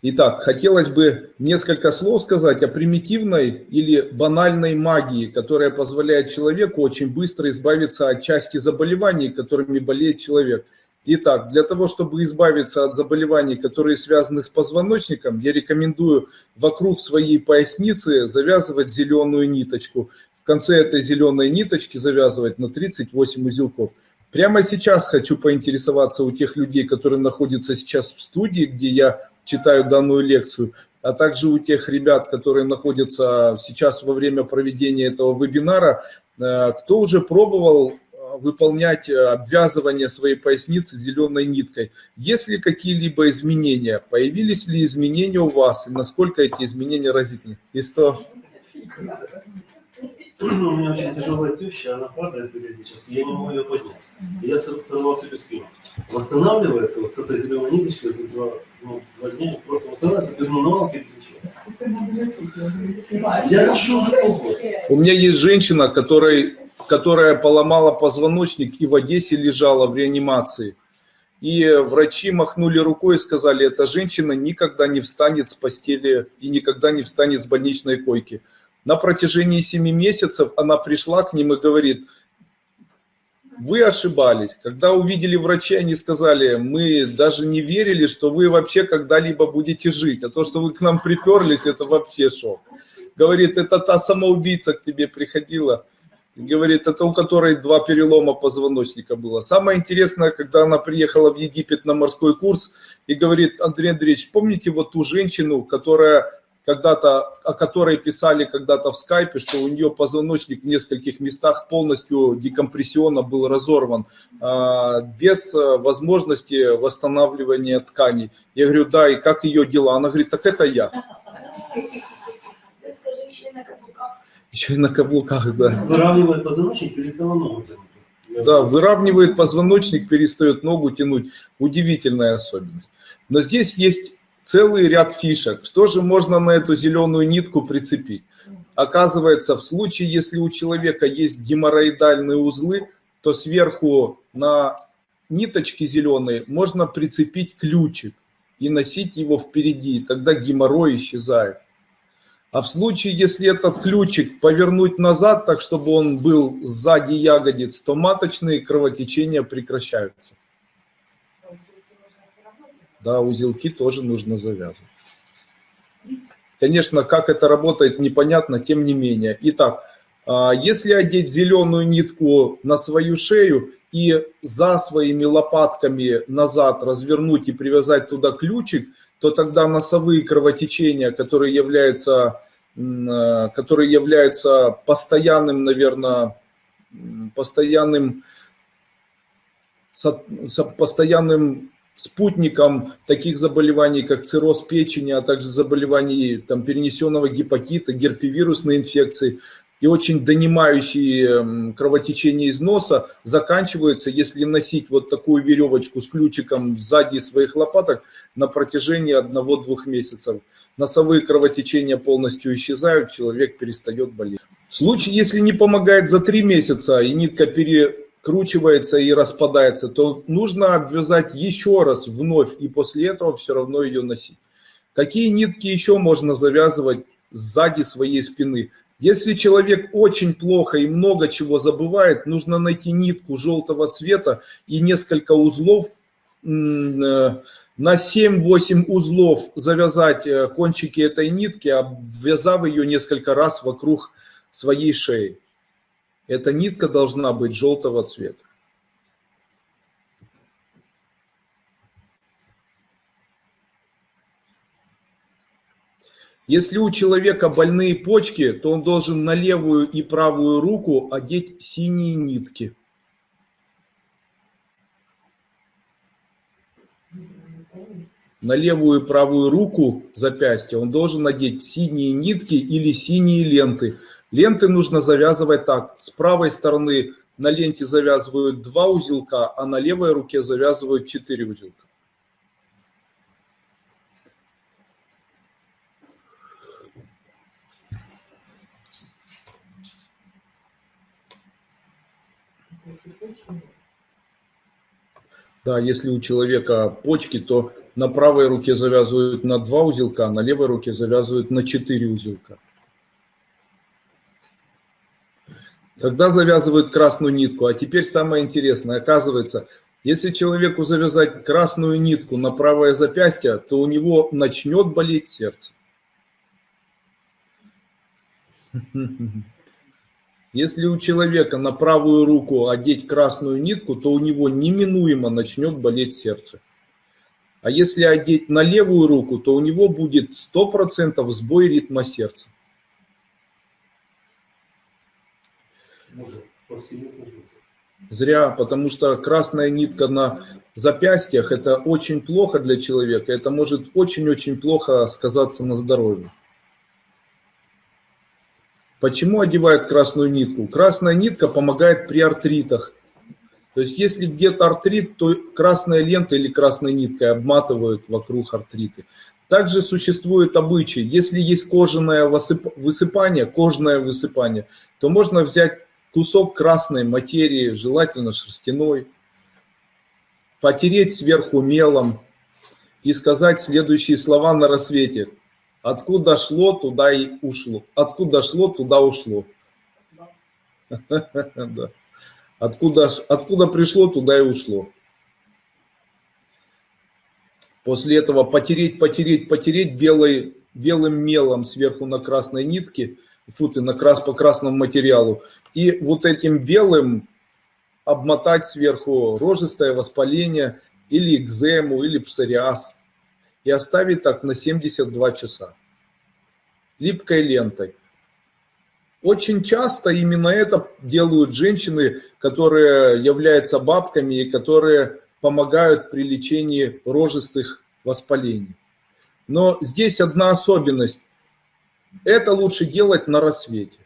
Итак, хотелось бы несколько слов сказать о примитивной или банальной магии, которая позволяет человеку очень быстро избавиться от части заболеваний, которыми болеет человек. Итак, для того, чтобы избавиться от заболеваний, которые связаны с позвоночником, я рекомендую вокруг своей поясницы завязывать зеленую ниточку. В конце этой зеленой ниточки завязывать на 38 узелков. Прямо сейчас хочу поинтересоваться у тех людей, которые находятся сейчас в студии, где я читаю данную лекцию, а также у тех ребят, которые находятся сейчас во время проведения этого вебинара, кто уже пробовал выполнять обвязывание своей поясницы зеленой ниткой. Есть ли какие-либо изменения? Появились ли изменения у вас? И насколько эти изменения разительны? И что? У меня очень тяжелая теща, она падает периодически, я не могу ее поднять. Я сорвался без спины. Восстанавливается вот с этой зеленой ниточкой за два дня, просто восстанавливается без мануалки, без ничего. Я ношу уже полгода. У меня есть женщина, которая поломала позвоночник и в Одессе лежала в реанимации. И врачи махнули рукой и сказали, эта женщина никогда не встанет с постели и никогда не встанет с больничной койки. На протяжении 7 месяцев она пришла к ним и говорит, вы ошибались. Когда увидели врачи, они сказали, мы даже не верили, что вы вообще когда-либо будете жить. А то, что вы к нам приперлись, это вообще шок. Говорит, это та самоубийца к тебе приходила. Говорит, это у которой 2 перелома позвоночника было. Самое интересное, когда она приехала в Египет на морской курс и говорит, Андрей Андреевич, помните вот ту женщину, о которой писали когда-то в скайпе, что у нее позвоночник в нескольких местах полностью декомпрессионно был разорван, без возможности восстанавливания тканей. Я говорю, да, и как ее дела? Она говорит, так это я. Еще и на каблуках, да. Выравнивает позвоночник, перестала ногу тянуть. Да, выравнивает позвоночник, перестает ногу тянуть. Удивительная особенность. Но здесь есть целый ряд фишек. Что же можно на эту зеленую нитку прицепить? Оказывается, в случае, если у человека есть геморроидальные узлы, то сверху на ниточке зеленой можно прицепить ключик и носить его впереди. Тогда геморрой исчезает. А в случае, если этот ключик повернуть назад, так чтобы он был сзади ягодиц, то маточные кровотечения прекращаются. Да, узелки тоже нужно завязывать. Конечно, как это работает, непонятно, тем не менее. Итак, если одеть зеленую нитку на свою шею и за своими лопатками назад развернуть и привязать туда ключик, то тогда носовые кровотечения, которые являются постоянным, наверное, постоянным спутником таких заболеваний, как цирроз печени, а также заболеваний перенесенного гепатита, герпевирусной инфекции и очень донимающие кровотечение из носа, заканчиваются, если носить вот такую веревочку с ключиком сзади своих лопаток на протяжении 1-2 месяцев. Носовые кровотечения полностью исчезают, человек перестает болеть. В случае, если не помогает за 3 месяца и нитка перекручивается и распадается, то нужно обвязать еще раз вновь и после этого все равно ее носить. Какие нитки еще можно завязывать сзади своей спины? Если человек очень плохо и много чего забывает, нужно найти нитку желтого цвета и несколько узлов, на 7-8 узлов завязать кончики этой нитки, обвязав ее несколько раз вокруг своей шеи. Эта нитка должна быть желтого цвета. Если у человека больные почки, то он должен на левую и правую руку одеть синие нитки. На левую и правую руку запястья он должен надеть синие нитки или синие ленты. Ленты нужно завязывать так. С правой стороны на ленте завязывают 2 узелка, а на левой руке завязывают 4 узелка. Да, если у человека почки, то на правой руке завязывают на 2 узелка, на левой руке завязывают на 4 узелка. Когда завязывают красную нитку, а теперь самое интересное, оказывается, если человеку завязать красную нитку на правое запястье, то у него начнет болеть сердце. Если у человека на правую руку одеть красную нитку, то у него неминуемо начнет болеть сердце. А если одеть на левую руку, то у него будет 100% сбой ритма сердца. Может, повсеместно. Зря, потому что красная нитка на запястьях – это очень плохо для человека, это может очень-очень плохо сказаться на здоровье. Почему одевают красную нитку? Красная нитка помогает при артритах. То есть, если где-то артрит, то красная лента или красной ниткой обматывают вокруг артриты. Также существует обычай, если есть кожное высыпание, то можно взять кусок красной материи, желательно шерстяной, потереть сверху мелом и сказать следующие слова на рассвете. Откуда шло, туда и ушло. Откуда шло, туда ушло. Откуда пришло, туда и ушло. После этого потереть белым мелом сверху на красной нитке, по красному материалу. И вот этим белым обмотать сверху рожистое воспаление, или экзему, или псориаз. И оставить так на 72 часа. Липкой лентой. Очень часто именно это делают женщины, которые являются бабками и которые помогают при лечении рожистых воспалений. Но здесь одна особенность. Это лучше делать на рассвете.